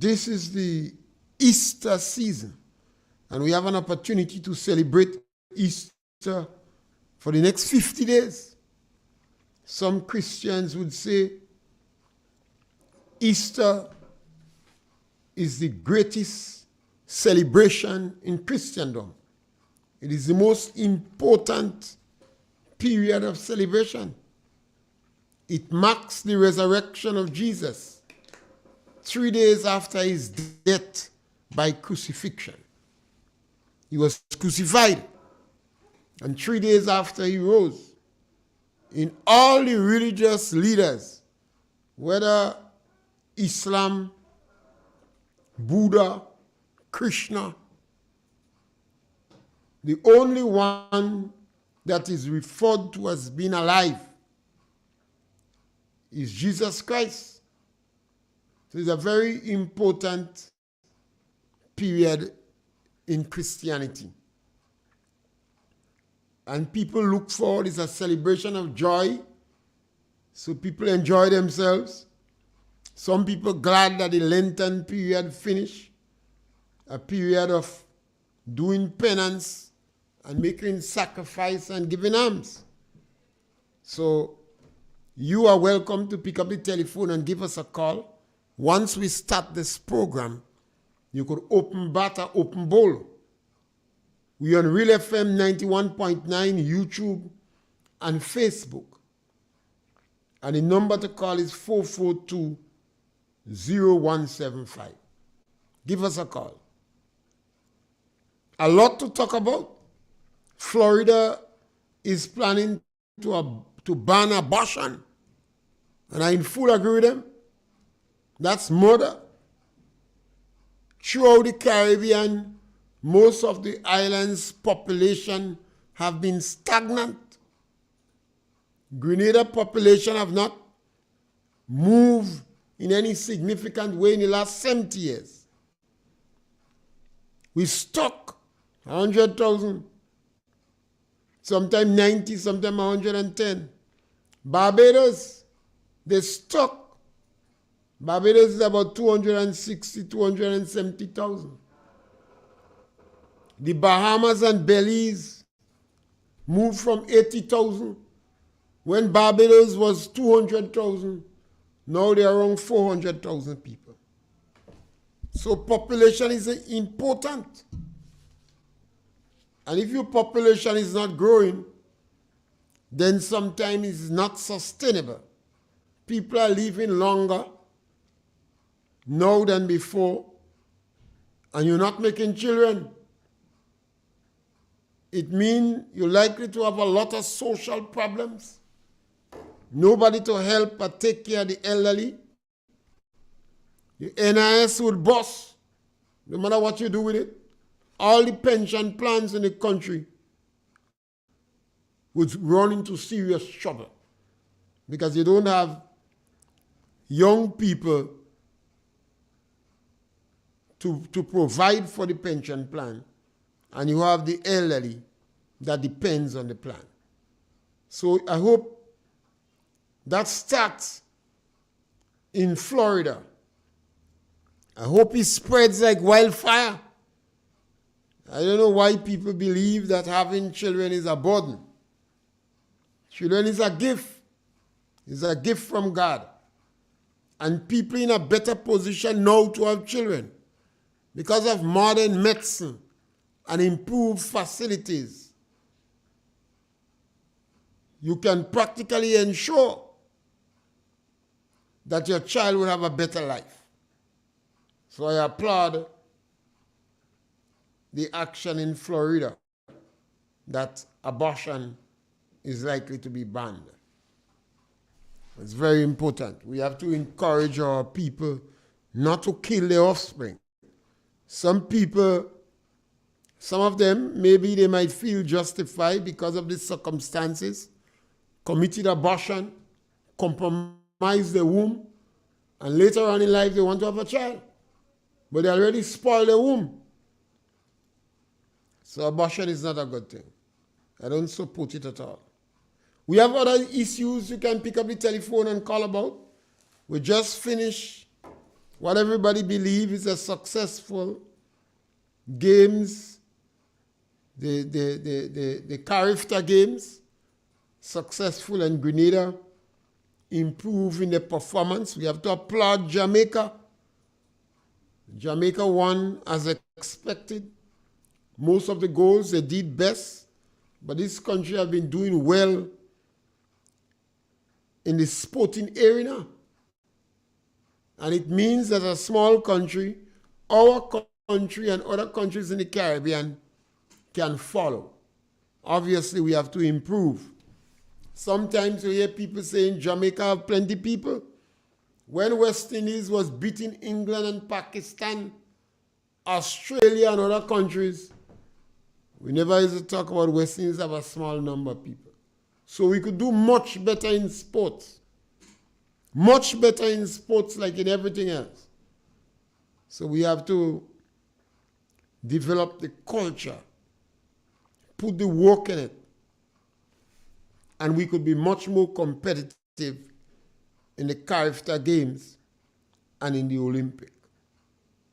this is the Easter season, and we have an opportunity to celebrate Easter for the next 50 days. Some Christians would say Easter is the greatest celebration in Christendom. It is the most important period of celebration. It marks the resurrection of Jesus 3 days after his death by crucifixion. He was crucified, and 3 days after he rose. In all the religious leaders, whether Islam, Buddha, Krishna, the only one that is referred to as being alive is Jesus Christ. So it's a very important period in Christianity. And people look forward, it's a celebration of joy. So people enjoy themselves. Some people glad that the Lenten period finished, a period of doing penance and making sacrifice and giving alms. So you are welcome to pick up the telephone and give us a call. Once we start this program, you could open Bata, open bowl. We are on RealFM 91.9, YouTube, and Facebook. And the number to call is 442-0175. Give us a call. A lot to talk about. Florida is planning to ban abortion. And I in full agree with them. That's murder. Throughout the Caribbean, most of the island's population have been stagnant. Grenada population have not moved in any significant way in the last 70 years. We stuck 100,000, sometimes 90, sometimes 110. Barbados, they stuck. Barbados is about 260, 270,000. The Bahamas and Belize moved from 80,000 when Barbados was 200,000. Now they are around 400,000 people. So population is important. And if your population is not growing, then sometimes it's not sustainable. People are living longer now than before, and you're not making children. It means you're likely to have a lot of social problems. Nobody to help or take care of the elderly. The NIS would bust, no matter what you do with it. All the pension plans in the country would run into serious trouble because you don't have young people to provide for the pension plan, and you have the elderly that depends on the plan. So I hope that starts in Florida. I hope it spreads like wildfire. I don't know why people believe that having children is a burden. Children is a gift. It's a gift from God. And people in a better position now to have children because of modern medicine and improved facilities. You can practically ensure that your child will have a better life. So I applaud the action in Florida that abortion is likely to be banned. It's very important. We have to encourage our people not to kill their offspring. Some people, some of them, maybe they might feel justified because of the circumstances, committed abortion, compromised the womb, and later on in life they want to have a child. But they already spoiled the womb. So abortion is not a good thing. I don't support it at all. We have other issues you can pick up the telephone and call about. We just finished what everybody believes is a successful games, the character games, successful in Grenada, improve in the performance. We have to applaud Jamaica. Jamaica won as expected. Most of the goals they did best, but this country have been doing well in the sporting arena. And it means that a small country, our country and other countries in the Caribbean can follow. Obviously, we have to improve. Sometimes you hear people saying Jamaica have plenty people. When West Indies was beating England and Pakistan, Australia and other countries, we never used to talk about West Indies have a small number of people. So we could do much better in sports. Much better in sports like in everything else. So we have to develop the culture, put the work in it, and we could be much more competitive in the character games and in the Olympic.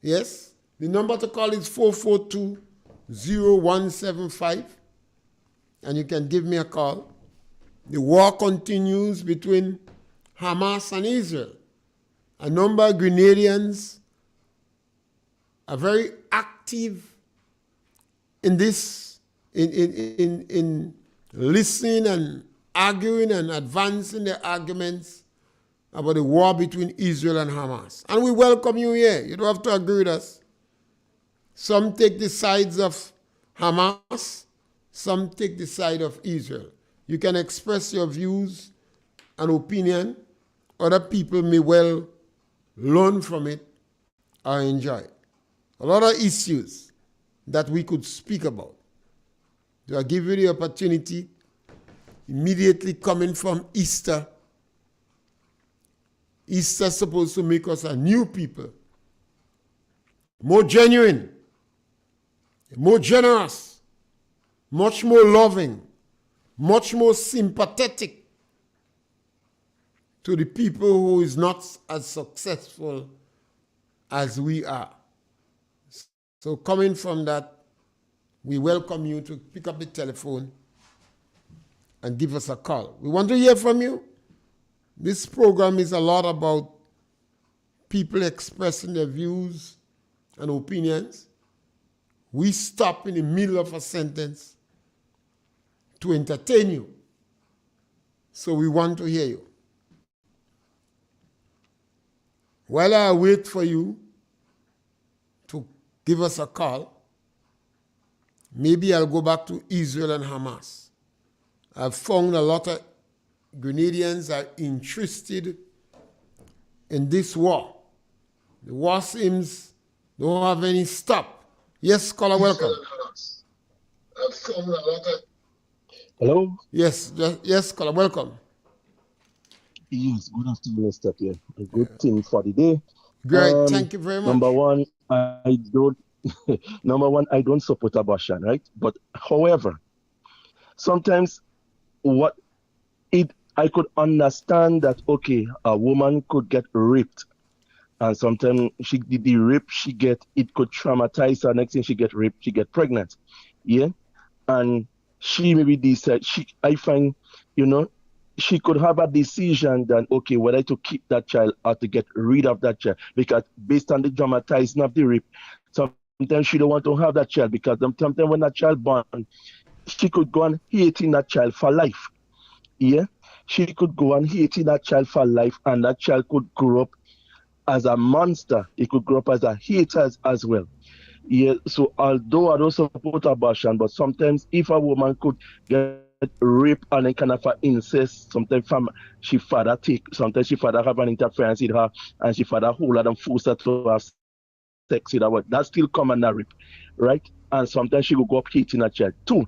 Yes? The number to call is 442-0175, and you can give me a call. The war continues between Hamas and Israel. A number of Grenadians are very active in this, in listening and arguing and advancing their arguments about the war between Israel and Hamas. And we welcome you here. You don't have to agree with us. Some take the sides of Hamas, some take the side of Israel. You can express your views and opinion. Other people may well learn from it or enjoy it. A lot of issues that we could speak about. So I give you the opportunity, immediately coming from Easter. Easter is supposed to make us a new people, more genuine, more generous, much more loving, much more sympathetic to the people who is not as successful as we are. So coming from that, we welcome you to pick up the telephone and give us a call. We want to hear from you. This program is a lot about people expressing their views and opinions. We stop in the middle of a sentence to entertain you. So we want to hear you. While I wait for you to give us a call, maybe I'll go back to Israel and Hamas. I've found a lot of Grenadians are interested in this war. The war seems don't have any stop. Yes, caller, welcome. I've found a lot of... Hello? Yes, caller, welcome. Yes, good afternoon, Mr. Pierre. A good thing for the day. Great, thank you very much. Number one, I don't support abortion, right? But however, sometimes I could understand that, okay, a woman could get raped, and sometimes the rape it could traumatize her. Next thing she get raped, she get pregnant, yeah, and she maybe decide I find, she could have a decision that, okay, whether to keep that child or to get rid of that child, because based on the traumatizing of the rape, sometimes she don't want to have that child, because sometimes when that child born, she could go on hating that child for life. Yeah, she could go on hating that child for life, and that child could grow up as a monster. It could grow up as a hater as well. Yeah, so although I don't support abortion, but sometimes if a woman could get raped and then kind of incest, sometimes she father have an interference with her, and she father hold her and force her to have sex with her. That's still common rape, right? And sometimes she will go up hating a child too.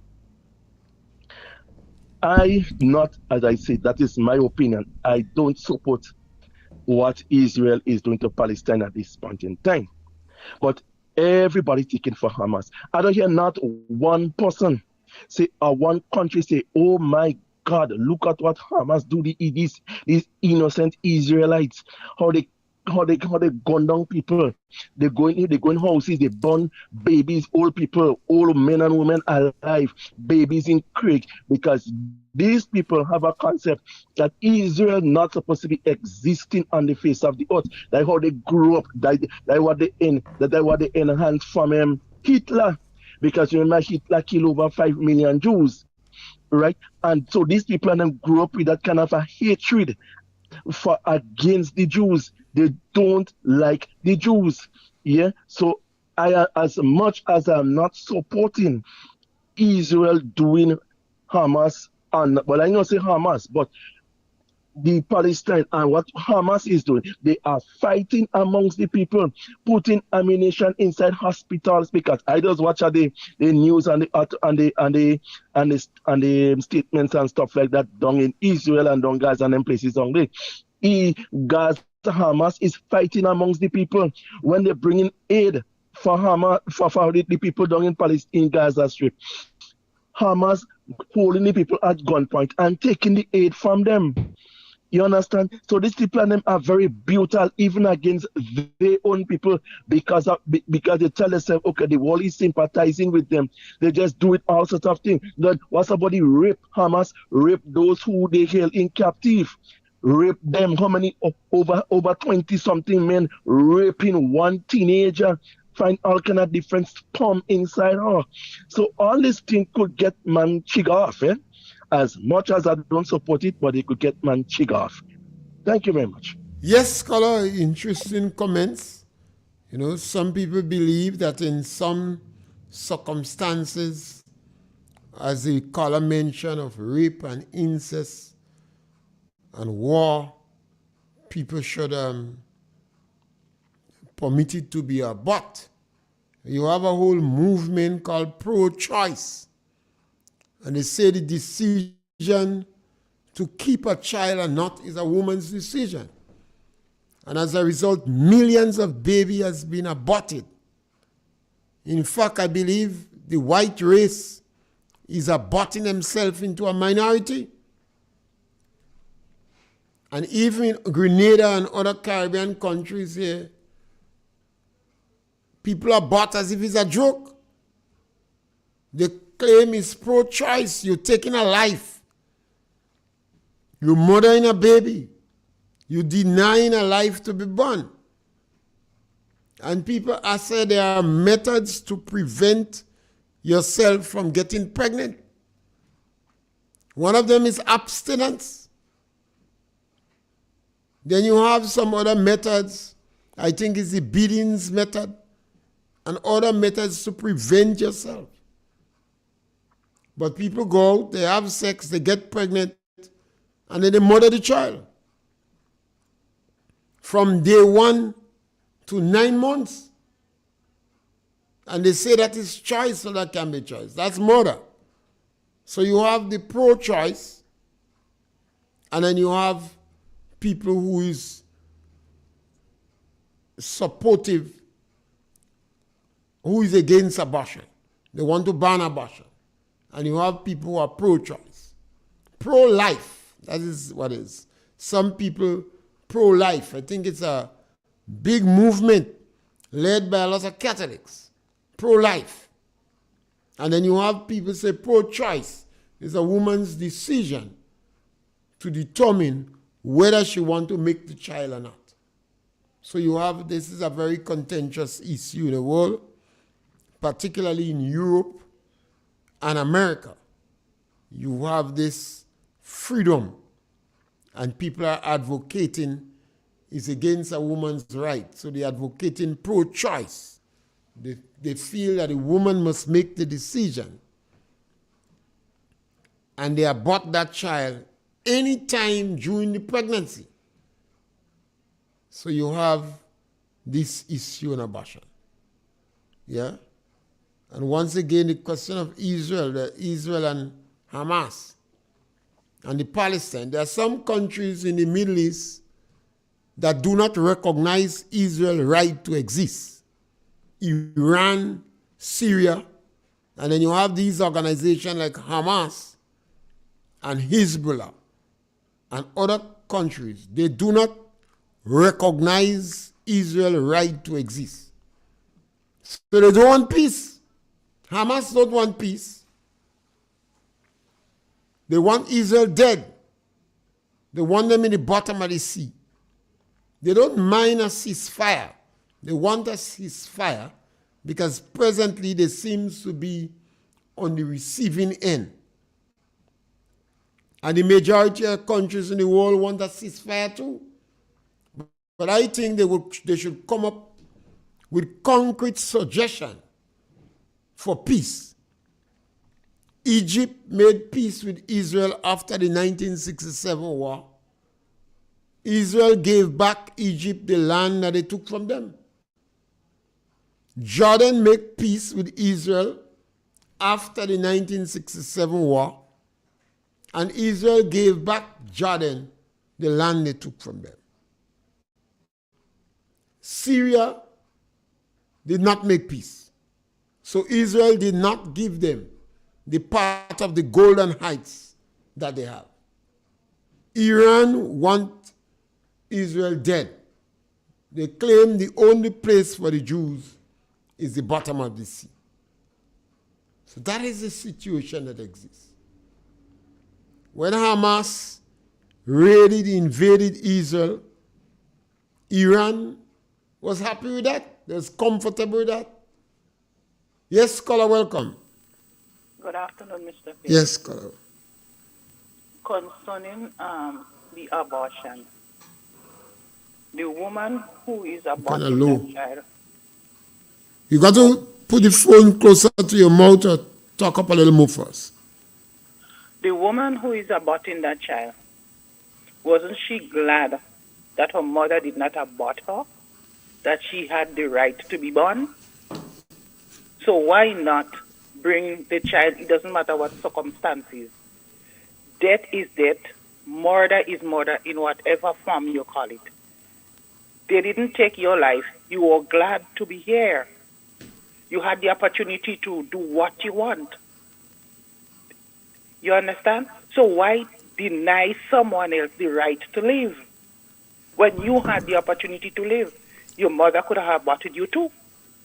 As I said, that is my opinion. I don't support what Israel is doing to Palestine at this point in time. But everybody taking for Hamas. I don't hear not one person say, or one country say, oh my God, look at what Hamas do, these innocent Israelites, how they how they gun down people. They go in houses, they burn babies, old people, old men and women alive, babies in creek, because these people have a concept that Israel not supposed to be existing on the face of the earth. That's how they grew up. That what they enhanced from Hitler. Because remember, Hitler killed over 5 million Jews, right? And so these people and them grew up with that kind of a hatred for against the Jews. They don't like the Jews. Yeah. So as much as I'm not supporting Israel doing Hamas, and well, I don't say Hamas, but the Palestine and what Hamas is doing, they are fighting amongst the people, putting ammunition inside hospitals. Because I just watch the news and the statements and stuff like that down in Israel and down Gaza and them places down there. Gaza Hamas is fighting amongst the people when they're bringing aid for Hamas for the people down in Palestine, Gaza Strip. Hamas holding the people at gunpoint and taking the aid from them. You understand? So these people and them are very brutal, even against their own people, because they tell themselves, okay, the world is sympathizing with them. They just do it all sorts of things. Then what's about the rape? Hamas rape those who they held in captive. Rape them. How many? Over 20-something men raping one teenager. Find all kind of different sperm inside her. So all this thing could get man chick off, eh? As much as I don't support it, but it could get man chick off. Thank you very much. Yes, scholar, interesting comments. You know, some people believe that in some circumstances, as the caller mentioned, of rape and incest and war, people should permit it to be a but. You have a whole movement called pro-choice. And they say the decision to keep a child or not is a woman's decision. And as a result, millions of babies has been aborted. In fact, I believe the white race is aborting themselves into a minority. And even in Grenada and other Caribbean countries here, people abort as if it's a joke. They claim it's pro-choice. You're taking a life. You're murdering a baby. You're denying a life to be born. And people are saying there are methods to prevent yourself from getting pregnant. One of them is abstinence. Then you have some other methods. I think it's the Bidens method and other methods to prevent yourself. But people go out, they have sex, they get pregnant, and then they murder the child. From day 1 to 9 months. And they say that is choice, so that can be choice. That's murder. So you have the pro-choice, and then you have people who is supportive, who is against abortion. They want to ban abortion. And you have people who are pro-choice. Pro-life, that is what it is. Some people pro-life. I think it's a big movement led by a lot of Catholics. Pro-life. And then you have people say pro-choice is a woman's decision to determine whether she wants to make the child or not. So you have, this is a very contentious issue in the world, particularly in Europe and America. You have this freedom, and people are advocating it's against a woman's right. So they're advocating pro-choice. They feel that a woman must make the decision, and they abort that child anytime during the pregnancy. So you have this issue on abortion. Yeah? And once again, the question of Israel and Hamas and the Palestine. There are some countries in the Middle East that do not recognize Israel's right to exist. Iran, Syria, and then you have these organizations like Hamas and Hezbollah and other countries. They do not recognize Israel's right to exist. So they don't want peace. Hamas don't want peace. They want Israel dead. They want them in the bottom of the sea. They don't mind a ceasefire. They want a ceasefire because presently they seem to be on the receiving end. And the majority of countries in the world want a ceasefire too. But I think they should come up with concrete suggestion for peace. Egypt made peace with Israel after the 1967 war. Israel gave back Egypt the land that they took from them. Jordan made peace with Israel after the 1967 war, and Israel gave back Jordan the land they took from them. Syria did not make peace. So Israel did not give them the part of the golden heights that they have. Iran wants Israel dead. They claim the only place for the Jews is the bottom of the sea. So that is the situation that exists. When Hamas invaded Israel, Iran was happy with that. They was comfortable with that. Yes, caller, welcome. Good afternoon, Mr. Pierre. Yes, caller. Concerning the abortion, the woman who is aborting the child. You got to put the phone closer to your mouth or talk up a little more first. The woman who is aborting that child, wasn't she glad that her mother did not abort her? That she had the right to be born? So why not bring the child? It doesn't matter what circumstances. Death is death. Murder is murder in whatever form you call it. They didn't take your life. You were glad to be here. You had the opportunity to do what you want. You understand? So why deny someone else the right to live? When you had the opportunity to live, your mother could have aborted you too.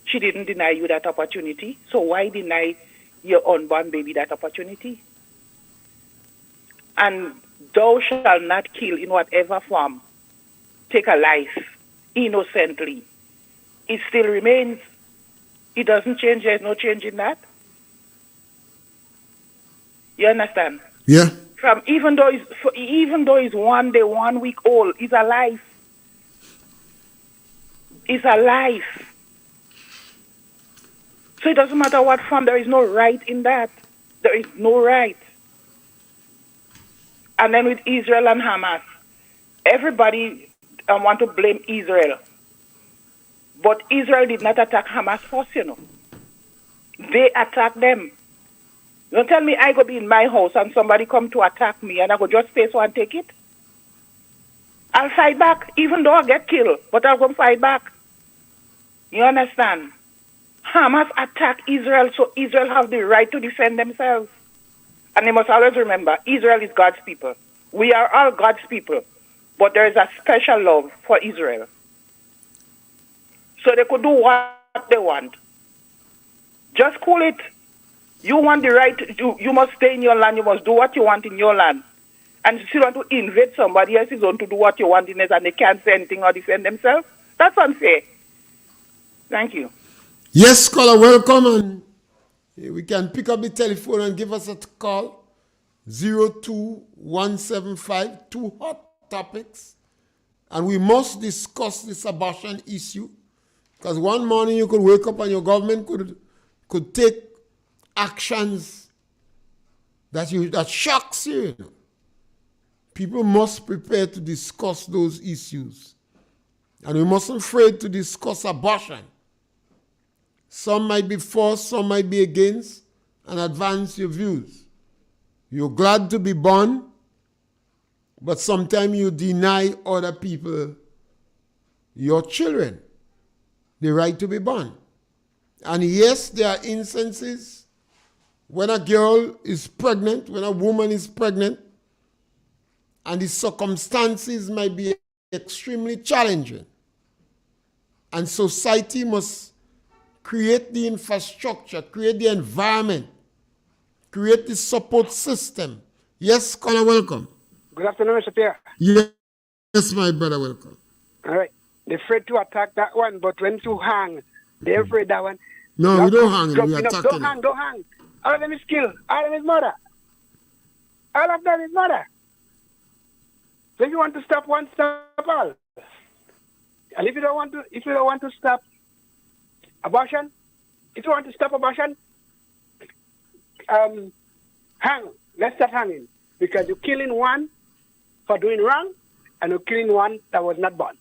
She didn't deny you that opportunity. So why deny your unborn baby that opportunity? And thou shalt not kill in whatever form. Take a life innocently. It still remains. It doesn't change. There's no change in that. You understand? Yeah. From even though it's 1 day, 1 week old, it's a life. It's a life. So it doesn't matter what form. There is no right in that. There is no right. And then with Israel and Hamas, everybody want to blame Israel. But Israel did not attack Hamas first, you know. They attacked them. Don't tell me I go be in my house and somebody come to attack me and I go just stay so and take it. I'll fight back, even though I get killed, but I'll go fight back. You understand? Hamas attack Israel, so Israel have the right to defend themselves. And they must always remember, Israel is God's people. We are all God's people, but there is a special love for Israel. So they could do what they want. Just cool it. You want the right to do, you must stay in your land, you must do what you want in your land. And you still want to invade somebody else's own to do what you want in it and they can't say anything or defend themselves? That's unfair. Thank you. Yes, caller, welcome. And we can pick up the telephone and give us a call. 02175, 2 hot topics. And we must discuss this abortion issue. Because one morning you could wake up and your government could take actions that shocks you, you know. People must prepare to discuss those issues. And we mustn't afraid to discuss abortion. Some might be for, some might be against, and advance your views. You're glad to be born, but sometimes you deny other people, your children, the right to be born. And yes, there are instances when a girl is pregnant, when a woman is pregnant, and the circumstances might be extremely challenging. And society must create the infrastructure, create the environment, create the support system. Yes, caller, welcome. Good afternoon, Mr. Pierre. Yes, my brother, welcome. All right. They're afraid to attack that one, but when to hang, they're afraid that one. No, we don't hang him, we attack him. Don't hang. All of them is killed. All of them is murder. All of them is murder. So if you want to stop one, stop all. And if you don't want to stop abortion, if you want to stop abortion, hang. Let's stop hanging. Because you're killing one for doing wrong, and you're killing one that was not born.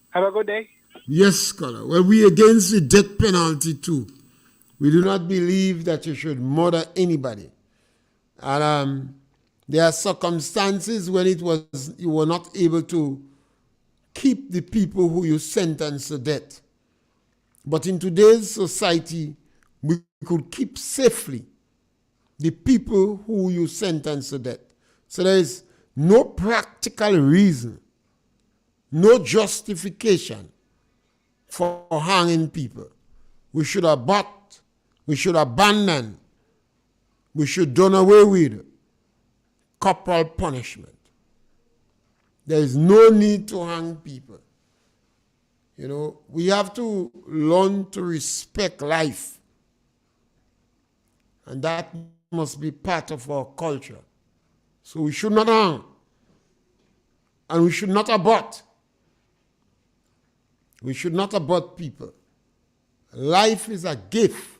Have a good day. Yes, scholar. Well, we against the death penalty too. We do not believe that you should murder anybody. And there are circumstances when you were not able to keep the people who you sentenced to death. But in today's society, we could keep safely the people who you sentenced to death. So there is no practical reason, no justification for hanging people. We should abort, we should abandon, we should done away with corporal punishment. There is no need to hang people. You know, we have to learn to respect life. And that must be part of our culture. So we should not hang. And we should not abort. We should not abort people. Life is a gift.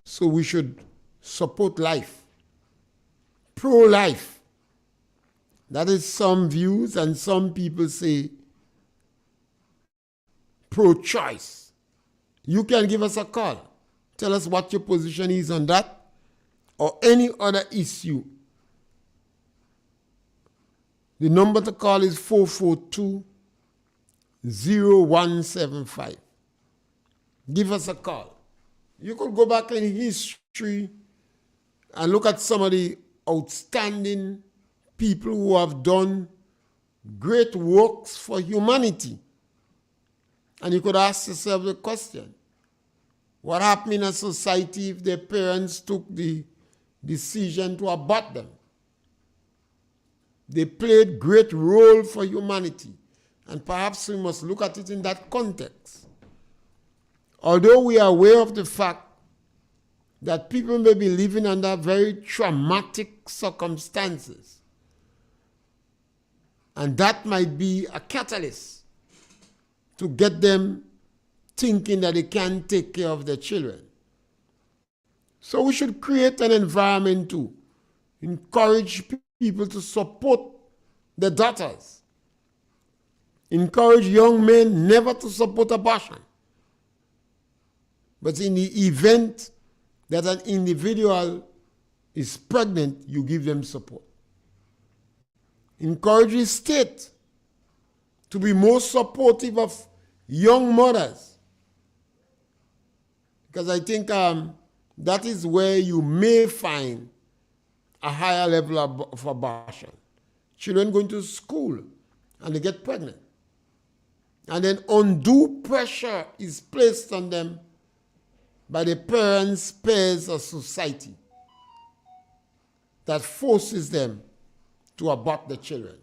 So we should support life. Pro-life. That is some views, and some people say pro-choice. You can give us a call. Tell us what your position is on that or any other issue. The number to call is 442-0175. Give us a call. You could go back in history and look at some of the outstanding people who have done great works for humanity. And you could ask yourself the question, what happened in a society if their parents took the decision to abort them? They played great role for humanity. And perhaps we must look at it in that context. Although we are aware of the fact that people may be living under very traumatic circumstances, and that might be a catalyst to get them thinking that they can take care of their children. So we should create an environment to encourage people to support their daughters. Encourage young men never to support abortion. But in the event that an individual is pregnant, you give them support. Encourage the state to be more supportive of young mothers. Because I think that is where you may find a higher level of abortion. Children going to school and they get pregnant. And then undue pressure is placed on them by the parents, peers, or society that forces them to abort the children,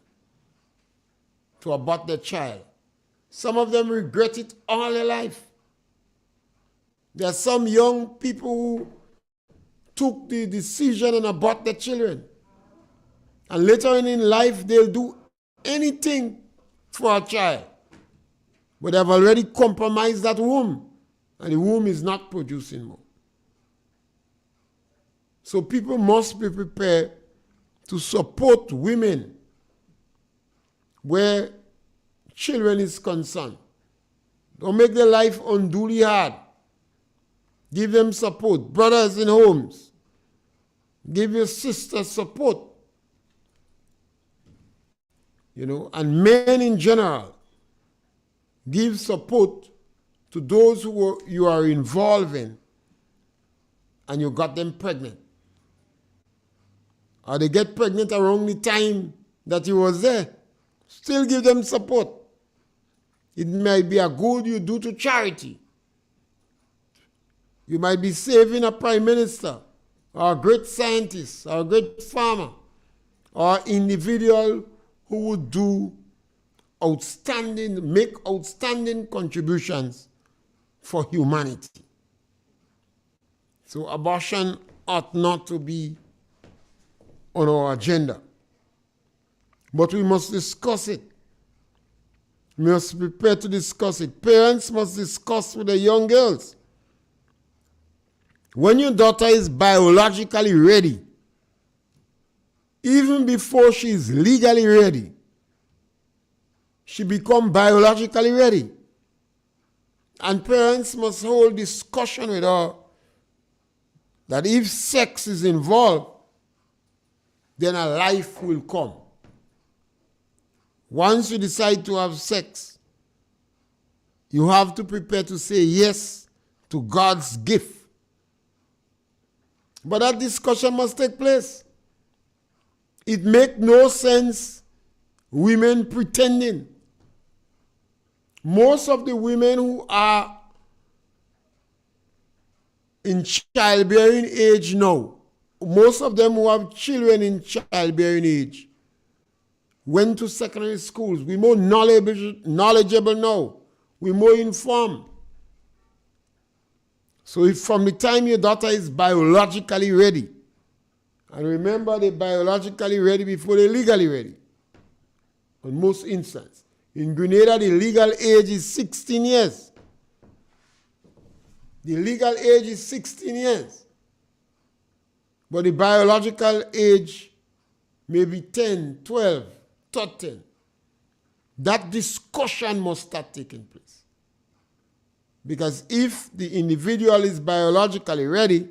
to abort their child. Some of them regret it all their life. There are some young people who took the decision and abort their children. And later on in life, they'll do anything for a child. But they've already compromised that womb, and the womb is not producing more. So people must be prepared to support women where children is concerned. Don't make their life unduly hard. Give them support. Brothers in homes, give your sisters support. And men in general, give support to those who you are involved in and you got them pregnant. or they get pregnant around the time that he was there, still give them support. It might be a good you do to charity. You might be saving a prime minister, or a great scientist, or a great farmer, or individual who would make outstanding contributions for humanity. So abortion ought not to be on our agenda. But we must discuss it. We must prepare to discuss it. Parents must discuss with the young girls. When your daughter is biologically ready, even before she is legally ready, she becomes biologically ready. And parents must hold discussion with her that if sex is involved, then a life will come. Once you decide to have sex, you have to prepare to say yes to God's gift. But that discussion must take place. It makes no sense women pretending. Most of the women who are in childbearing age now, most of them who have children in childbearing age, went to secondary schools. We're more knowledgeable now. We're more informed. So if from the time your daughter is biologically ready, and remember they're biologically ready before they're legally ready, in most instances. In Grenada, the legal age is 16 years. The legal age is 16 years. But the biological age may be 10, 12, 13. That discussion must start taking place. Because if the individual is biologically ready,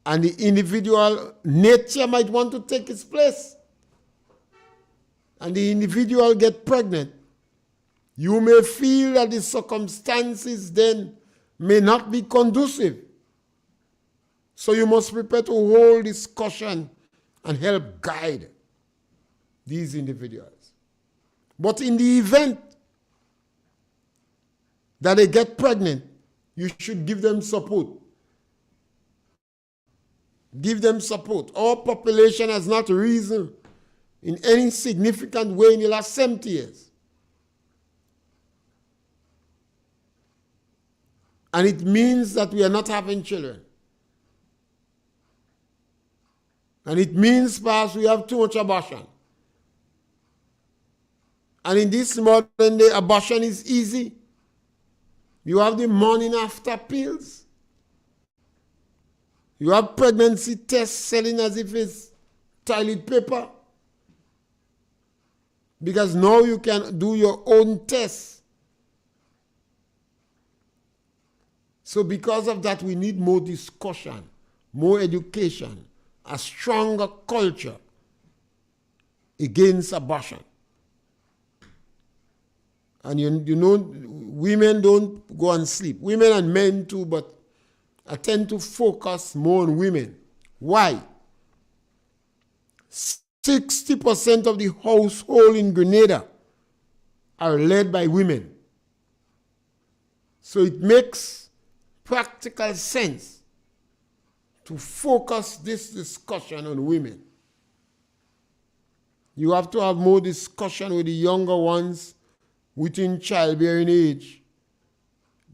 and the individual nature might want to take its place, and the individual get pregnant, you may feel that the circumstances then may not be conducive. So you must prepare to hold discussion and help guide these individuals. But in the event that they get pregnant, you should give them support. Give them support. Our population has not risen in any significant way in the last 70 years. And it means that we are not having children. And it means perhaps we have too much abortion. And in this modern day, abortion is easy. You have the morning after pills. You have pregnancy tests selling as if it's toilet paper. Because now you can do your own tests. So because of that, we need more discussion, more education, a stronger culture against abortion. And you know, women don't go and sleep. Women and men too, but I tend to focus more on women. Why? 60% of the household in Grenada are led by women. So it makes practical sense to focus this discussion on women. You have to have more discussion with the younger ones within childbearing age,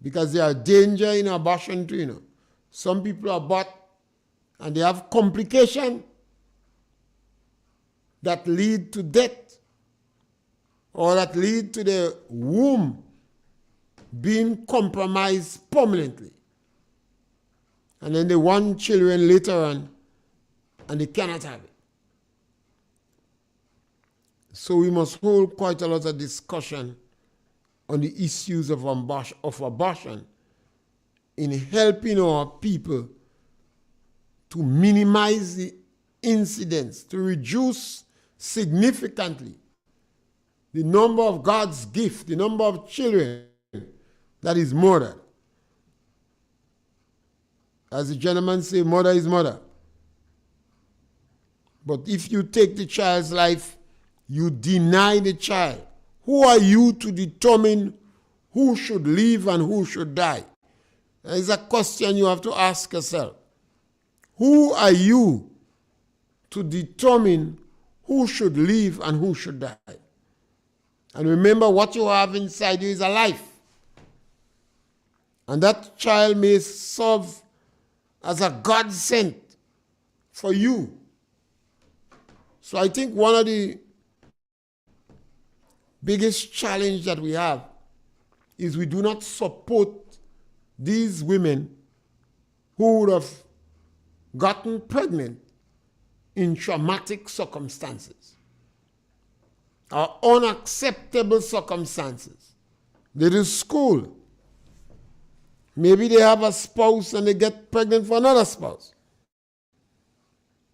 because there are danger in abortion too, you know. Some people abort and they have complications that lead to death or that lead to the womb being compromised permanently. And then they want children later on and they cannot have it. So we must hold quite a lot of discussion on the issues of abortion in helping our people to minimize the incidence, to reduce significantly the number of God's gift, the number of children that is murdered. As the gentleman said, mother is mother. But if you take the child's life, you deny the child. Who are you to determine who should live and who should die? That is a question you have to ask yourself. Who are you to determine who should live and who should die? And remember, what you have inside you is a life. And that child may serve as a godsend for you. So I think one of the biggest challenge that we have is we do not support these women who would have gotten pregnant in traumatic circumstances or unacceptable circumstances. They do school. Maybe they have a spouse and they get pregnant for another spouse.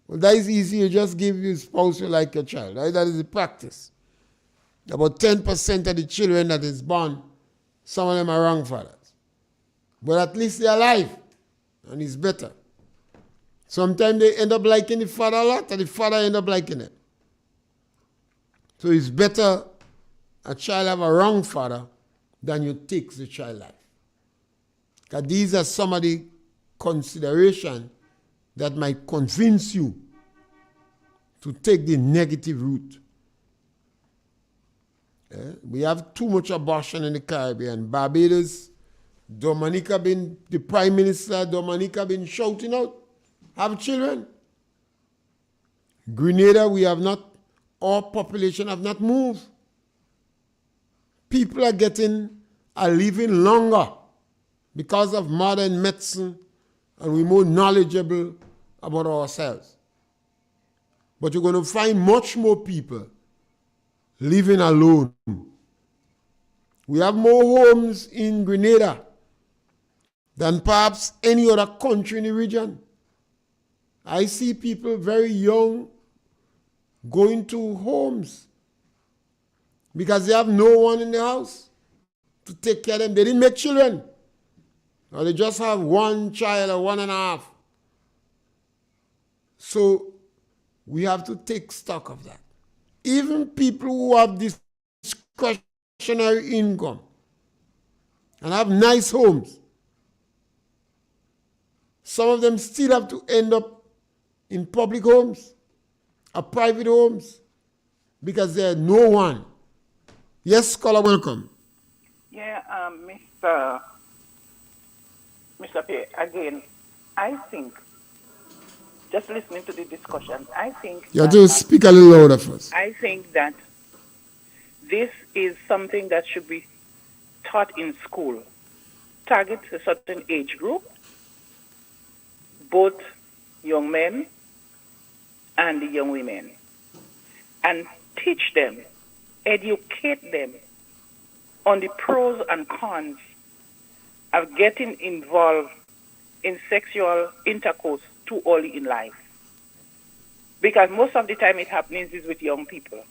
Well, that is easy. You just give your spouse you like your child, right? That is the practice. About 10% of the children that is born, some of them are wrong fathers. But at least they're alive, and it's better. Sometimes they end up liking the father a lot, and the father end up liking them. So it's better a child have a wrong father than you take the child life. Because these are some of the considerations that might convince you to take the negative route. We have too much abortion in the Caribbean. Barbados, Dominica the Prime Minister Dominica been shouting out, have children. Grenada, our population have not moved. People are living longer because of modern medicine, and we're more knowledgeable about ourselves. But you're going to find much more people living alone. We have more homes in Grenada than perhaps any other country in the region. I see people very young going to homes because they have no one in the house to take care of them. They didn't make children. Or they just have one child or 1.5. So we have to take stock of that. Even people who have discretionary income and have nice homes, some of them still have to end up in public homes or private homes because there's no one. Yes, scholar, welcome. Yeah, Mr. Pierre, again, I think, just listening to the discussion, I think... You have to speak a little louder first. I think that this is something that should be taught in school. Target a certain age group, both young men and the young women, and teach them, educate them on the pros and cons of getting involved in sexual intercourse too early in life. Because most of the time it happens is with young people.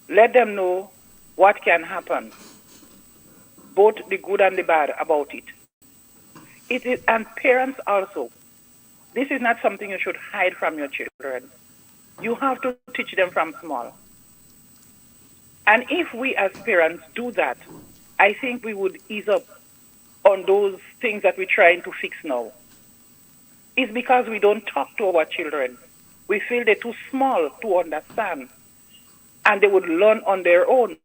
Let them know what can happen, both the good and the bad about it. It is, and parents also. This is not something you should hide from your children. You have to teach them from small. And if we as parents do that, I think we would ease up on those things that we're trying to fix now. It's because we don't talk to our children. We feel they're too small to understand, and they would learn on their own.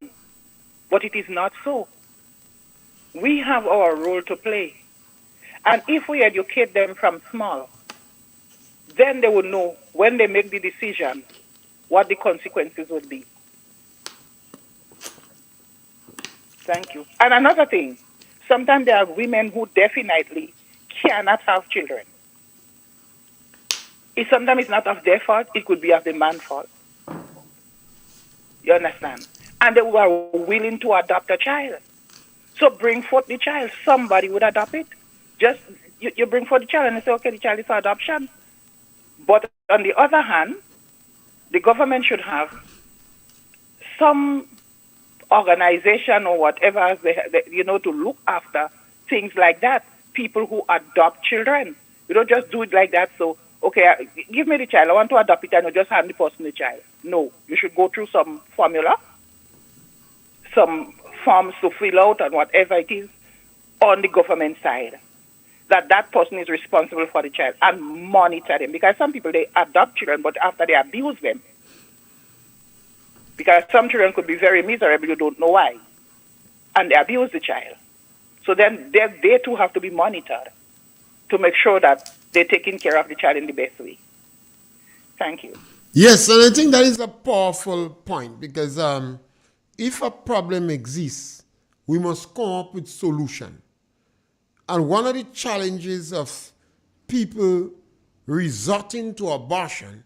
But it is not so. We have our role to play. And if we educate them from small, then they will know when they make the decision what the consequences would be. Thank you. And another thing, sometimes there are women who definitely cannot have children. Sometimes it's not of their fault, it could be of the man's fault. You understand? And they were willing to adopt a child. So bring forth the child. Somebody would adopt it. Just, you bring forth the child and they say, okay, the child is for adoption. But on the other hand, the government should have some organization or whatever, to look after things like that. People who adopt children. You don't just do it like that. So okay, give me the child. I want to adopt it, and you just hand the person the child. No, you should go through some formula, some forms to fill out, and whatever it is on the government side. That person is responsible for the child and monitor them. Because some people, they adopt children, but after they abuse them. Because some children could be very miserable, you don't know why. And they abuse the child. So then they too have to be monitored to make sure that they're taking care of the child in the best way. Thank you. Yes, and I think that is a powerful point because if a problem exists, we must come up with solution. And one of the challenges of people resorting to abortion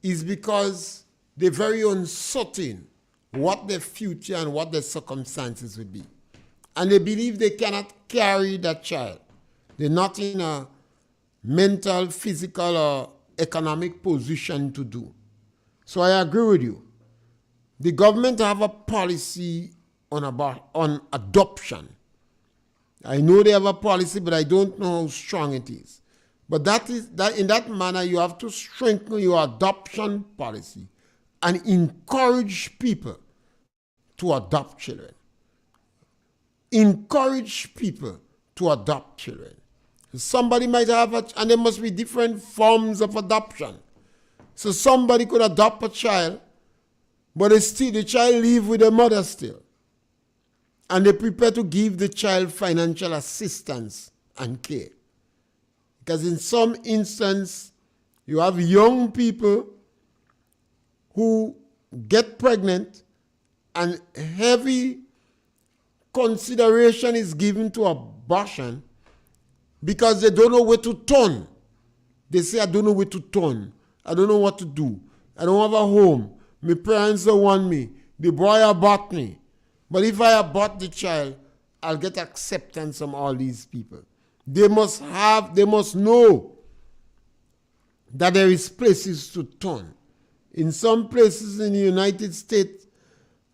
is because they're very uncertain what their future and what their circumstances will be. And they believe they cannot carry that child. They're not in a mental, physical, or economic position to do. So I agree with you. The government have a policy on adoption. I know they have a policy, but I don't know how strong it is. But that in that manner, you have to strengthen your adoption policy and encourage people to adopt children. Encourage people to adopt children. Somebody might have and there must be different forms of adoption. So somebody could adopt a child, but the child live with the mother still. And they prepare to give the child financial assistance and care. Because in some instance, you have young people who get pregnant and heavy consideration is given to abortion because they don't know where to turn. They say, I don't know where to turn. I don't know what to do. I don't have a home. My parents don't want me. The boy abort me. But if I abort the child, I'll get acceptance from all these people. They must know that there is places to turn. In some places in the United States,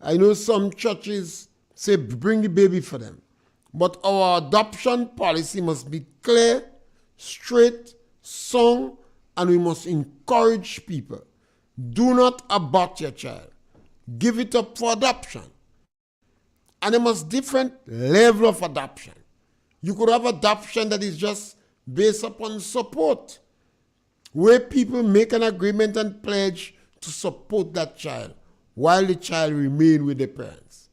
I know some churches say bring the baby for them. But our adoption policy must be clear, straight, sound, and we must encourage people. Do not abort your child. Give it up for adoption. And there must different level of adoption. You could have adoption that is just based upon support, where people make an agreement and pledge to support that child while the child remain with the parents.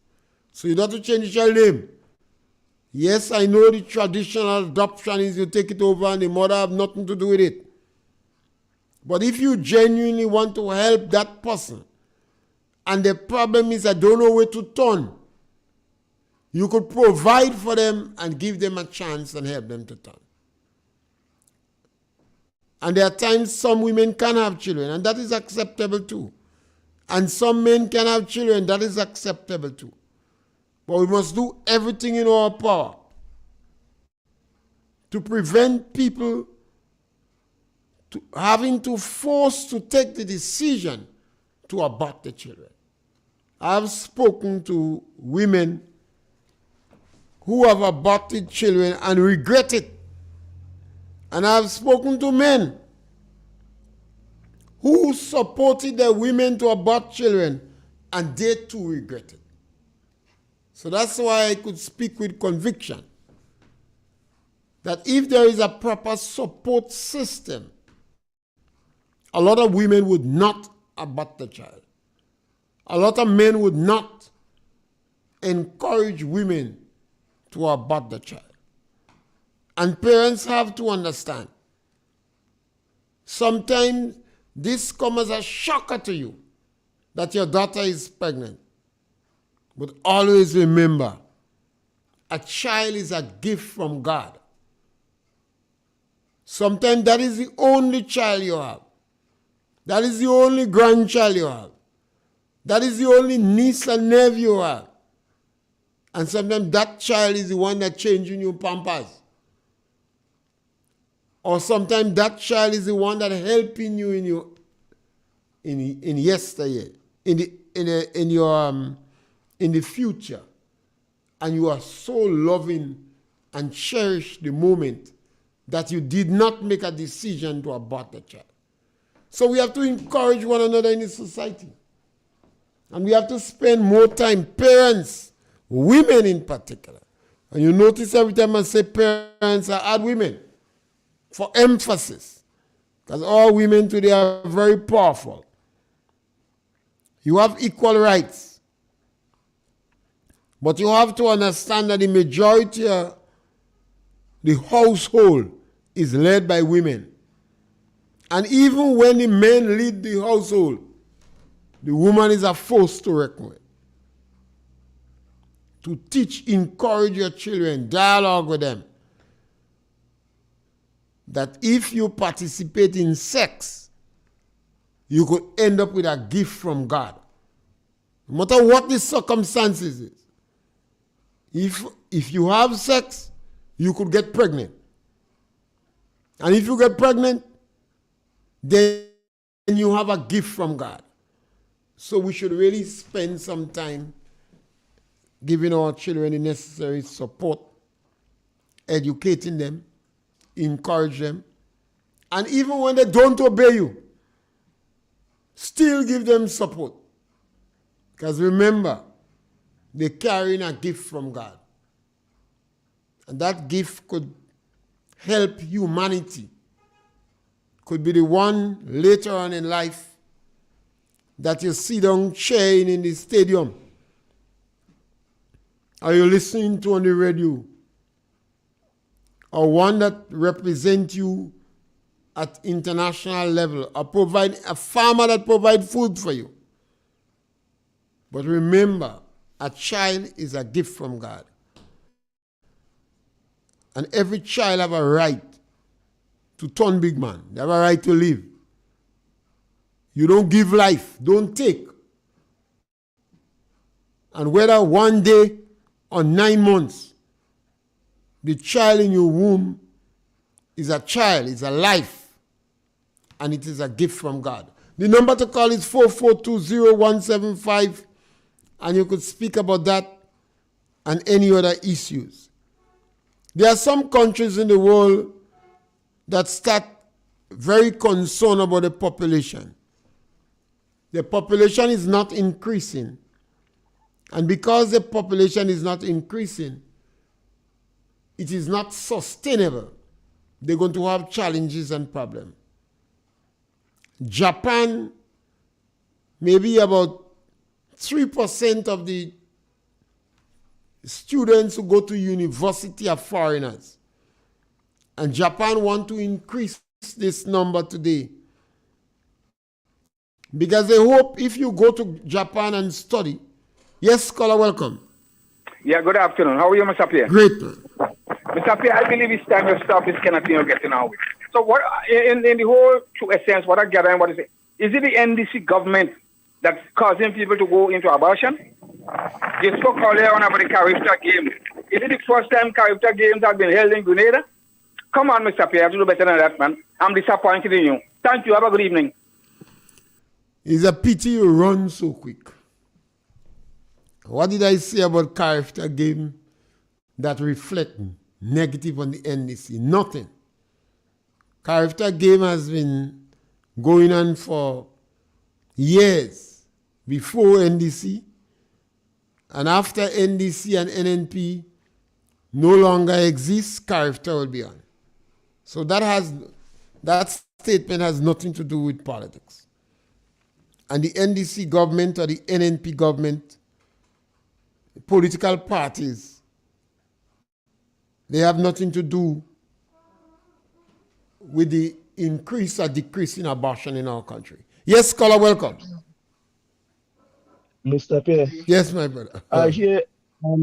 So you don't have to change the child's name. Yes, I know the traditional adoption is you take it over and the mother have nothing to do with it. But if you genuinely want to help that person, and the problem is I don't know where to turn, you could provide for them and give them a chance and help them to turn. And there are times some women can have children, and that is acceptable too. And some men can have children, that is acceptable too. But we must do everything in our power to prevent people having to force to take the decision to abort the children. I've spoken to women who have aborted children and regret it. And I've spoken to men who supported their women to abort children and they too regret it. So that's why I could speak with conviction that if there is a proper support system, a lot of women would not abort the child. A lot of men would not encourage women to abort the child. And parents have to understand, sometimes this comes as a shocker to you that your daughter is pregnant. But always remember, a child is a gift from God. Sometimes that is the only child you have. That is the only grandchild you have. That is the only niece and nephew you have. And sometimes that child is the one that changing your pampers. Or sometimes that child is the one that helping you in yesteryear, in the future. And you are so loving and cherish the moment that you did not make a decision to abort the child. So we have to encourage one another in the society. And we have to spend more time, parents, women in particular. And you notice every time I say parents, I add women for emphasis. Because all women today are very powerful. You have equal rights. But you have to understand that the majority of the household is led by women. And even when the men lead the household, the woman is a force to reckon with. To teach, encourage your children, dialogue with them. That if you participate in sex, you could end up with a gift from God. No matter what the circumstances is. If you have sex, you could get pregnant. And if you get pregnant, then you have a gift from God. So we should really spend some time giving our children the necessary support, educating them, encourage them, and even when they don't obey you, still give them support. Because remember, they're carrying a gift from God. And that gift could help humanity. Could be the one later on in life that you see them cheering in the stadium. Are you listening to on the radio? Or one that represents you at international level, or provide a farmer that provides food for you. But remember, a child is a gift from God. And every child have a right to turn big man. They have a right to live. You don't give life, don't take. And whether one day or 9 months, the child in your womb is a child, is a life, and it is a gift from God. The number to call is 4420175, and you could speak about that and any other issues. There are some countries in the world that start very concerned about the population. The population is not increasing. And because the population is not increasing, it is not sustainable. They're going to have challenges and problems. Japan, maybe about 3% of the students who go to university are foreigners. And Japan want to increase this number today. Because they hope if you go to Japan and study. Yes, scholar, welcome. Yeah, good afternoon. How are you, Mr. Pierre? Great, man. Mr. Pierre, I believe it's time to stop this kind of thing you're getting on with. So what, in the whole true essence, what I gather and what is it the NDC government that's causing people to go into abortion? You spoke earlier on about the character game. Is it the first time character games have been held in Grenada? Come on, Mr. Pierre, I have to do better than that, man. I'm disappointed in you. Thank you. Have a good evening. It's a pity you run so quick. What did I say about character game that reflect negative on the NDC? Nothing. Character game has been going on for years before NDC, and after NDC and NNP no longer exists, character will be on. So that statement has nothing to do with politics. And the NDC government or the NNP government, political parties, they have nothing to do with the increase or decrease in abortion in our country. Yes, scholar, welcome. Mr. Pierre. Yes, my brother. I'm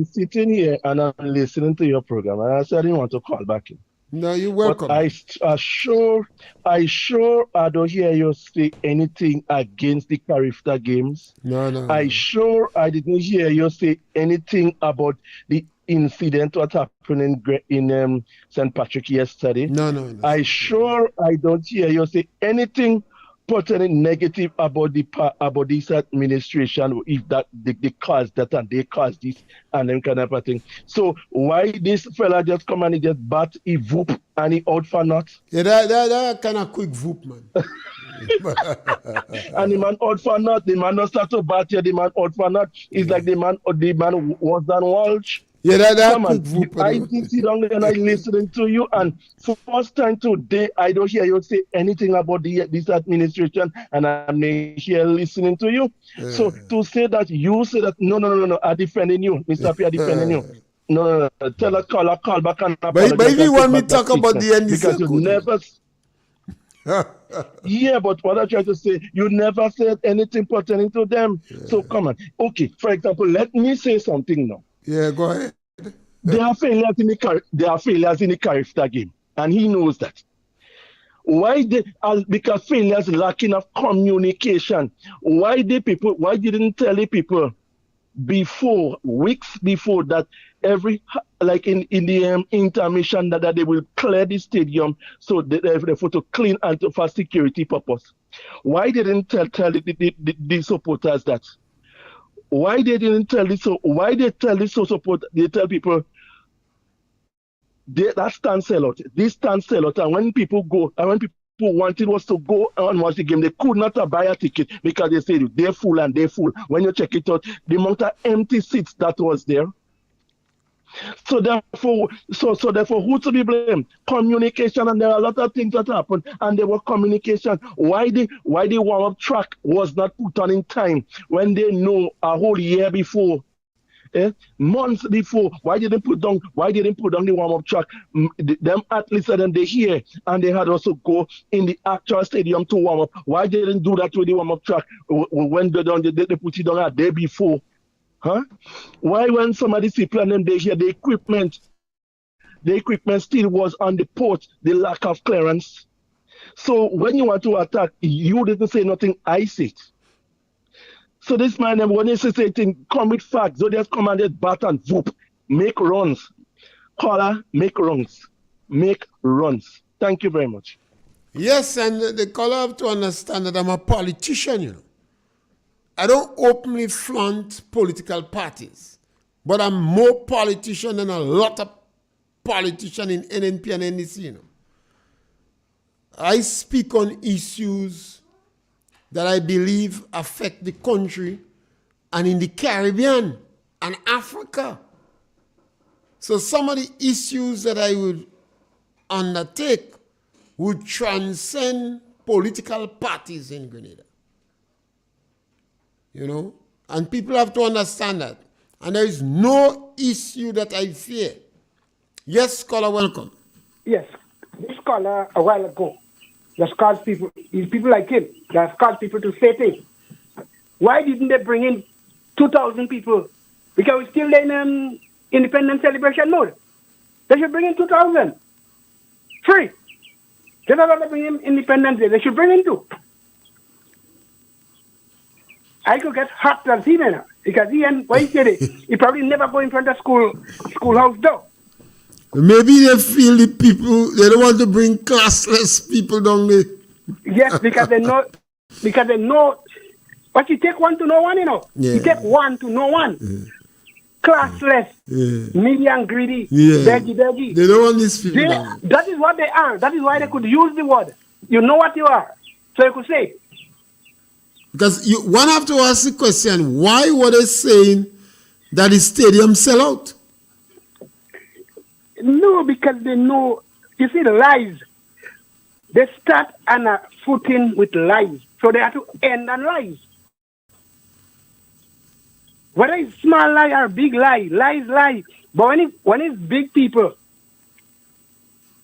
sitting here and I'm listening to your program, and I said I didn't want to call back in. No, you're welcome. But I sure I don't hear you say anything against the character games. No. I didn't hear you say anything about the incident what happened in St. Patrick yesterday. No. I don't hear you say anything put any negative about this administration, if that they cause that and they cause this and them kind of a thing. So why this fella just come and he just bat, he whoop and he out for not? Yeah, that kind of quick whoop, man. And the man out for not. The man not start to bat here. The man out for not. It's like the man was done Walsh. Yeah, that Come quick on. whoop. I did sit down and I listening to you, and for first time today, I don't hear you say anything about this administration, and I'm here listening to you. So to say that you say that no, I'm defending you, Mr. Pierre, defending you. No. Tell a call back and apologize. But if you want me to talk about the NDC, because you never. Yeah, but what I try to say, you never said anything pertaining to them. So come on. Okay, for example, let me say something now. Yeah, go ahead. They are failures in the character game, and he knows that. Why because failures lacking of communication. Why didn't tell the people weeks before that like in the intermission that they will clear the stadium so they to clean and for security purpose? Why didn't tell the supporters that? Why they didn't tell this? So why they tell this so support? They tell people that stand sell out. This stand sell out, and when people go, and when people wanted was to go and watch the game, they could not buy a ticket because they said they're full and they're full. When you check it out, the amount of empty seats that was there. So therefore, who to be blamed? Communication, and there are a lot of things that happened, and there was communication. Why the warm-up track was not put on in time when they know a whole year before, months before? Why didn't put down the warm-up track? Them athletes and they here, and they had also go in the actual stadium to warm up. Why didn't do that with the warm-up track when they put it down a day before? Huh? Why when somebody see plan them they hear the equipment still was on the port, the lack of clearance. So when you want to attack, you didn't say nothing, I said. So this man, when he says anything, come with facts, so just come and just bat and whoop, make runs. Caller, make runs. Thank you very much. Yes, and the caller have to understand that I'm a politician, you know. I don't openly flaunt political parties, but I'm more politician than a lot of politicians in NNP and NDC, you know. I speak on issues that I believe affect the country and in the Caribbean and Africa. So some of the issues that I would undertake would transcend political parties in Grenada. You know, and people have to understand that. And there is no issue that I fear. Yes, caller, welcome. Yes, this caller a while ago just called people like him, that called people to say things. Why didn't they bring in 2,000 people? Because we're still in independence celebration mode. They should bring in 2,000. Free. They don't want to bring in Independence Day. They should bring in two. I could get hot as him now, because why he said it, he probably never go in front of schoolhouse door. Maybe they feel the people, they don't want to bring classless people down there. Yes, because they know, but you take one to know one, you know. Yeah. You take one to know one. Yeah. Classless, needy and greedy, beggy. They don't want these people. That is what they are. That is why they could use the word. You know what you are. So you could say. Because one have to ask the question, why were they saying that the stadium sell out? No, because they know, you see, the lies. They start on a footing with lies. So they have to end on lies. Whether it's small lie or big lie, lies. But when it's big people,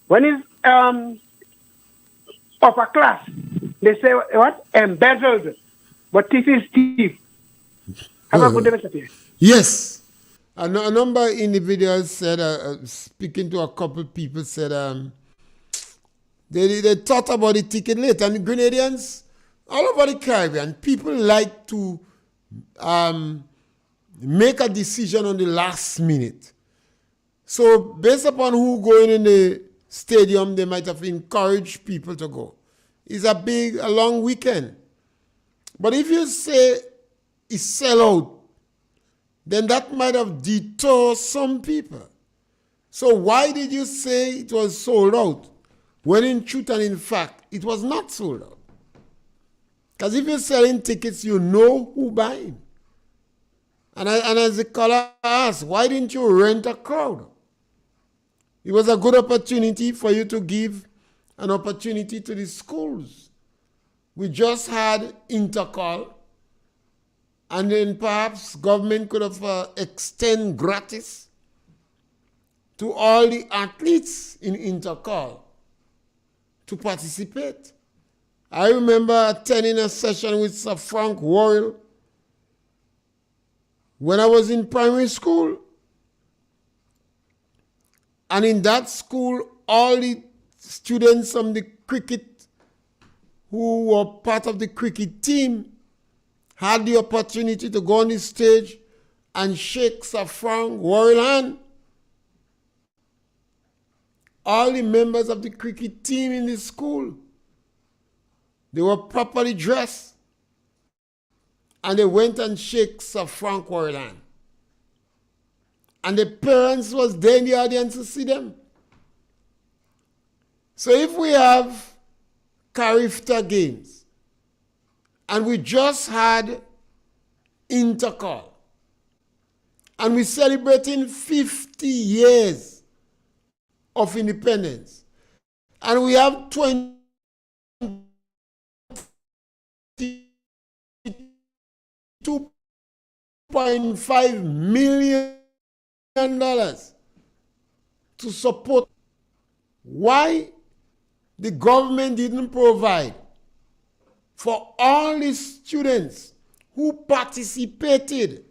when it's upper class, they say what? Embezzled. But thief is thief. Have a good day, Mr. Pierre. Yes. A number of individuals said, speaking to a couple of people, said they thought about the ticket later. And the Grenadians, all over the Caribbean, people like to make a decision on the last minute. So based upon who going in the stadium, they might have encouraged people to go. is a long weekend. But if you say it's sell out, then that might have deterred some people. So why did you say it was sold out when in truth and in fact it was not sold out? Because if you're selling tickets, you know who buying. And as the caller asked, why didn't you rent a crowd? It was a good opportunity for you to give an opportunity to the schools. We just had intercall, and then perhaps government could have extend gratis to all the athletes in intercall to participate. I remember attending a session with Sir Frank Worrell when I was in primary school. And in that school, all the students from the cricket who were part of the cricket team had the opportunity to go on the stage and shake Sir Frank Worrell's hand. All the members of the cricket team in the school, they were properly dressed, and they went and shook Sir Frank Worrell's hand. And the parents was there in the audience to see them. So if we have Carifta games, and we just had intercall, and we're celebrating 50 years of independence, and we have $22.5 million to support. Why the government didn't provide for all the students who participated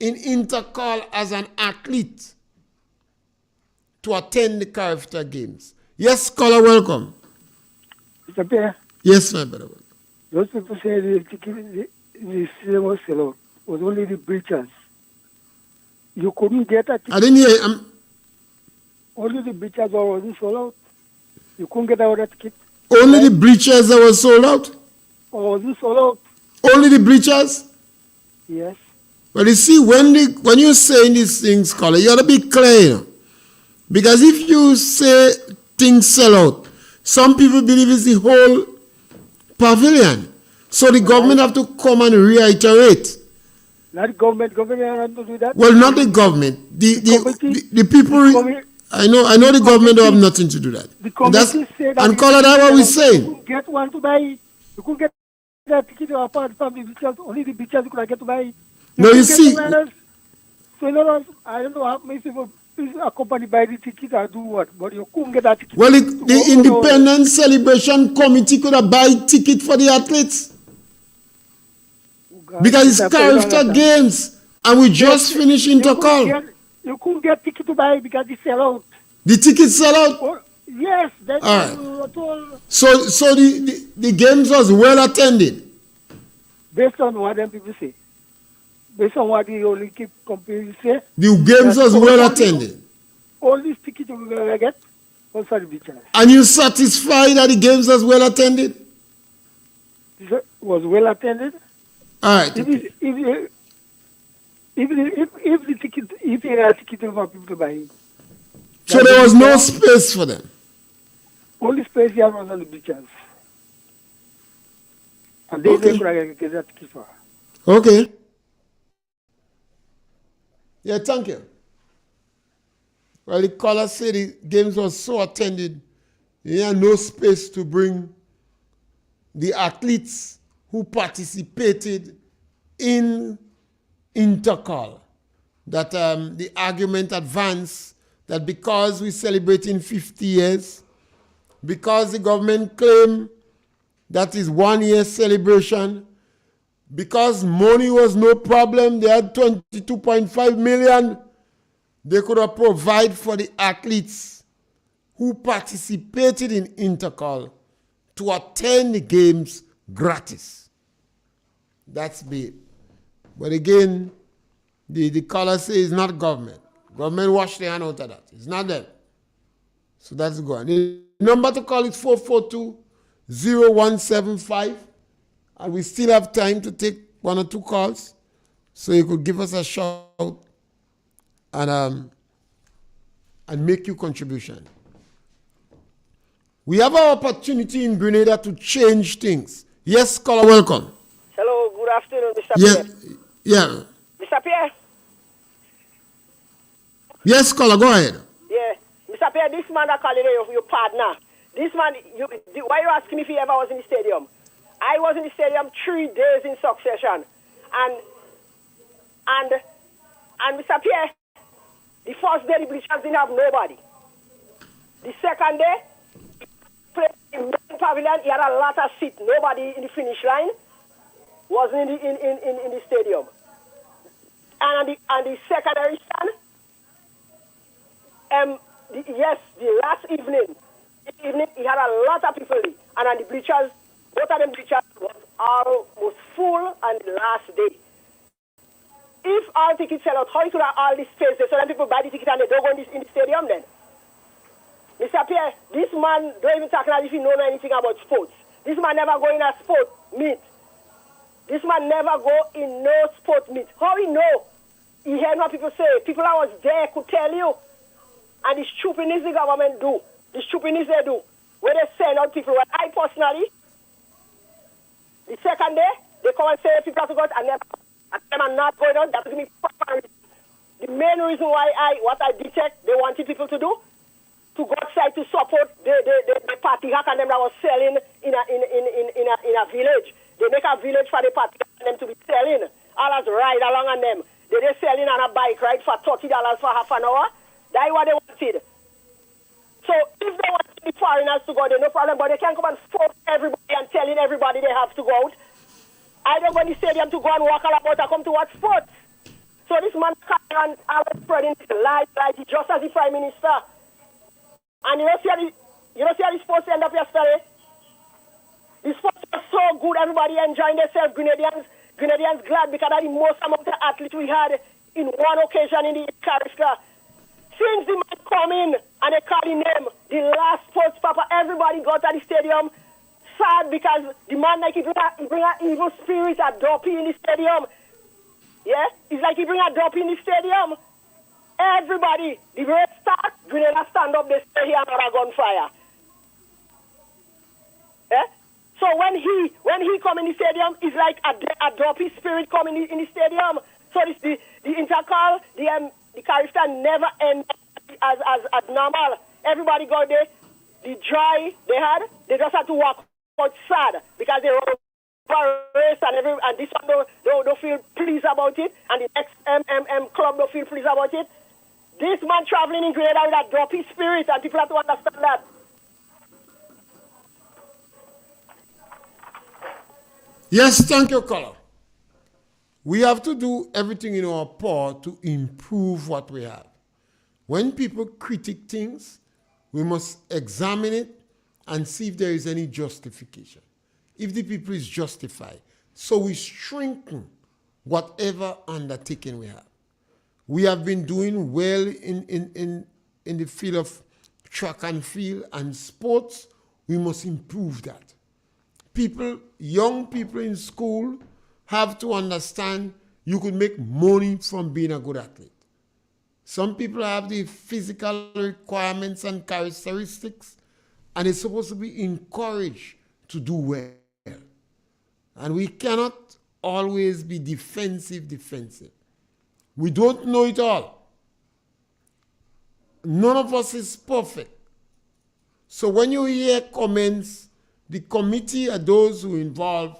in intercall as an athlete to attend the Carifta Games? Yes, caller, welcome. Mr. Pierre, Yes, my brother. those people say the stadium was sell out. It was only the bleachers. You couldn't get a ticket. I didn't hear. Only the bleachers wasn't sold out. You couldn't get out of ticket. Only the bleachers that were sold out? Or was it sold out? Only the bleachers? Yes. But you see, when you're saying these things, caller, you ought to be clear, you know. Because if you say things sell out, some people believe it's the whole pavilion. So the government have to come and reiterate. Not the government have to do that. Well, not the government. The people. I know the government don't have nothing to do that. The committee say that. And caller, that's what we're saying. You couldn't get one to buy. You couldn't get that ticket apart from the bleachers. Only the bleachers you could get to buy. No, you see. So in other words, I don't know how many people accompanied by the ticket or do what, but you couldn't get that ticket. Well, the Independence Celebration Committee could have buy ticket for the athletes. God, because it's Carifta Games, and we just finished intercall. You couldn't get ticket to buy because they sell out. The tickets sell out? Oh, yes. That's all right. So the games was well attended? Based on what them people say. Based on what the Olympic company say. The games was well attended? All these tickets we're going to get was for the beaches. And you satisfied that the games was well attended? It was well attended. All right. If the ticket, if there are tickets for people to buy. So there was no space for them? Only space here was on the beaches. And they could get that ticket for. Okay. Yeah, thank you. Well, the caller said the games were so attended, there had no space to bring the athletes who participated in intercall. That the argument advanced that because we're celebrating 50 years, because the government claimed that is 1 year celebration, because money was no problem, they had 22.5 million, they could have provided for the athletes who participated in intercall to attend the games gratis. That's big. But again, the caller says it's not government. Government wash their hand out of that. It's not them. So that's good. The number to call is 442-0175. And we still have time to take one or two calls. So you could give us a shout and make your contribution. We have an opportunity in Grenada to change things. Yes, caller, welcome. Hello, good afternoon, Mr. Yeah, Pierre. yeah. Mr. Pierre? Yes, caller, go ahead. Yeah. Mr. Pierre, this man that called your partner. This man, why you asking me if he ever was in the stadium? I was in the stadium 3 days in succession. And Mr. Pierre, the first day the bleachers didn't have nobody. The second day, in the pavilion, he had a lot of seats. Nobody in the finish line wasn't in the stadium. And on the secondary stand, the last evening, he had a lot of people. And on the bleachers, both of them bleachers was almost full on the last day. If all tickets sell out, how you could have all this space there so that people buy the ticket and they don't go in the stadium then? Mr. Pierre, this man don't even talk as if he knows anything about sports. This man never go in a sport meet. This man never go in no sport meet. How he know? He heard what people say. People that was there could tell you. And the stupidness the government do. The stupidness they do. Where they send out people. Well, I personally, the second day, they come and say people have to go out and them are not going on. That gives me proper reason. The main reason why what I detect they wanted people to do, to go outside to support the party hack and them that was selling in a village. They make a village for the party and them to be selling. All as ride along on them. They selling on a bike ride for $30 for half an hour. That's what they wanted. So if they want the foreigners to go there, no problem, but they can't come and force everybody and telling everybody they have to go out. I don't go in the stadium to go and walk all about. I come to watch sports. So this man carrying on always spreading his lies like he just as the Prime Minister. And you don't see how the sports end up yesterday? The sports was so good, everybody enjoying themselves. Grenadians glad because of the most amount of athletes we had in one occasion in the Caribbean. Since the man come in and they call his name, the last sports papa, everybody got to the stadium sad because the man like he bring a evil spirit, a dopey in the stadium. Yeah? It's like he bring a dopey in the stadium. Everybody, the race start, Grenada stand up, they stay here and have a gunfire. Yeah? So when he come in the stadium, it's like a dopey spirit coming in the stadium. So this, the intercall, the Caribbean never end as normal. Everybody go there, the joy they just had to walk out sad because they were race and this one don't feel pleased about it, and the next club don't feel pleased about it. This man traveling in Grenada with a dopey spirit, and people have to understand that. Yes, thank you, caller. We have to do everything in our power to improve what we have. When people critique things, we must examine it and see if there is any justification. If the people is justified. So we strengthen whatever undertaking we have. We have been doing well in the field of track and field and sports. We must improve that. Young people in school have to understand you could make money from being a good athlete. Some people have the physical requirements and characteristics, and it's supposed to be encouraged to do well. And we cannot always be defensive. We don't know it all. None of us is perfect. So when you hear comments, the committee and those who involved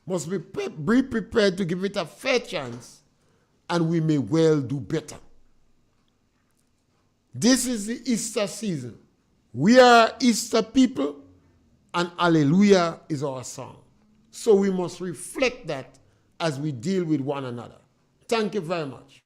must be prepared to give it a fair chance, and we may well do better. This is the Easter season. We are Easter people, and Hallelujah is our song. So we must reflect that as we deal with one another. Thank you very much.